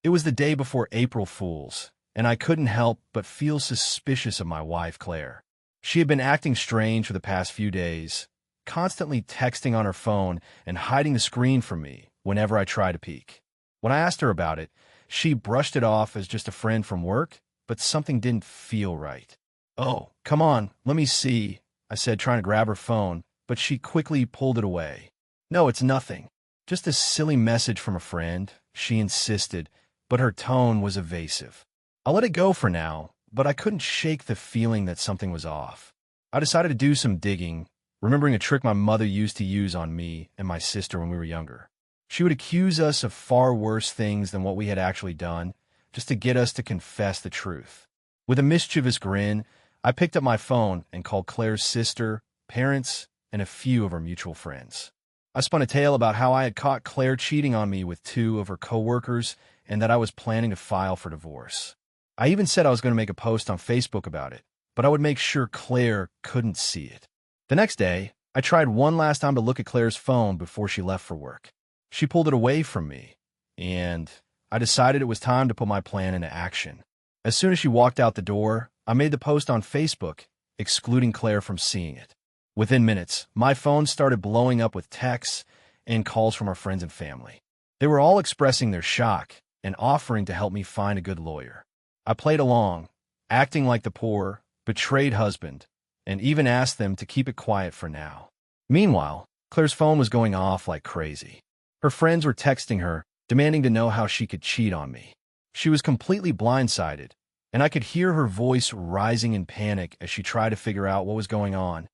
It was the day before April Fool's, and I couldn't help but feel suspicious of my wife, Claire. She had been acting strange for the past few days, constantly texting on her phone and hiding the screen from me whenever I tried to peek. When I asked her about it, she brushed it off as just a friend from work, but something didn't feel right. "Oh, come on, let me see," I said, trying to grab her phone, but she quickly pulled it away. "No, it's nothing. Just a silly message from a friend," she insisted, but her tone was evasive. I let it go for now, but I couldn't shake the feeling that something was off. I decided to do some digging, remembering a trick my mother used to use on me and my sister when we were younger. She would accuse us of far worse things than what we had actually done, just to get us to confess the truth. With a mischievous grin, I picked up my phone and called Claire's sister, parents, and a few of her mutual friends. I spun a tale about how I had caught Claire cheating on me with two of her coworkers and that I was planning to file for divorce. I even said I was going to make a post on Facebook about it, but I would make sure Claire couldn't see it. The next day, I tried one last time to look at Claire's phone before she left for work. She pulled it away from me, and I decided it was time to put my plan into action. As soon as she walked out the door, I made the post on Facebook, excluding Claire from seeing it. Within minutes, my phone started blowing up with texts and calls from our friends and family. They were all expressing their shock and offering to help me find a good lawyer. I played along, acting like the poor, betrayed husband, and even asked them to keep it quiet for now. Meanwhile, Claire's phone was going off like crazy. Her friends were texting her, demanding to know how she could cheat on me. She was completely blindsided, and I could hear her voice rising in panic as she tried to figure out what was going on.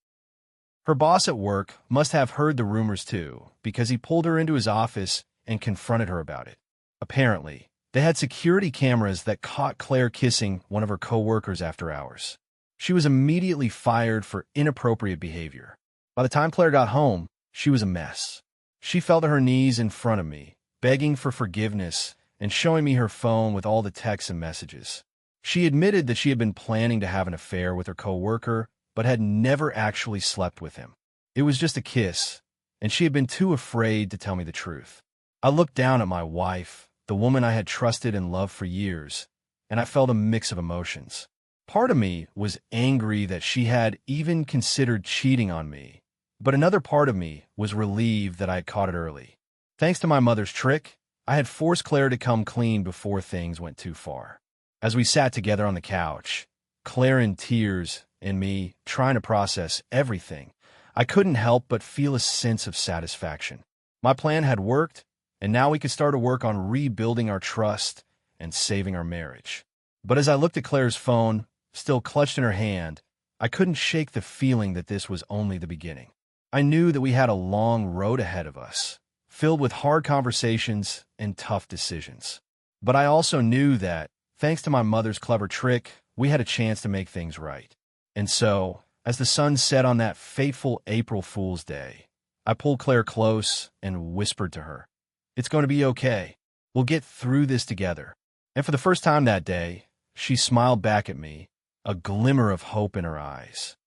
Her boss at work must have heard the rumors too, because he pulled her into his office and confronted her about it. Apparently, they had security cameras that caught Claire kissing one of her coworkers after hours. She was immediately fired for inappropriate behavior. By the time Claire got home, she was a mess. She fell to her knees in front of me, begging for forgiveness and showing me her phone with all the texts and messages. She admitted that she had been planning to have an affair with her coworker, but had never actually slept with him. It was just a kiss, and she had been too afraid to tell me the truth. I looked down at my wife, the woman I had trusted and loved for years, and I felt a mix of emotions. Part of me was angry that she had even considered cheating on me, but another part of me was relieved that I had caught it early. Thanks to my mother's trick, I had forced Claire to come clean before things went too far. As we sat together on the couch, Claire in tears and me trying to process everything, I couldn't help but feel a sense of satisfaction. My plan had worked, and now we could start to work on rebuilding our trust and saving our marriage. But as I looked at Claire's phone, still clutched in her hand, I couldn't shake the feeling that this was only the beginning. I knew that we had a long road ahead of us, filled with hard conversations and tough decisions. But I also knew that, thanks to my mother's clever trick, we had a chance to make things right. And so, as the sun set on that fateful April Fool's Day, I pulled Claire close and whispered to her, "It's going to be okay. We'll get through this together." And for the first time that day, she smiled back at me, a glimmer of hope in her eyes.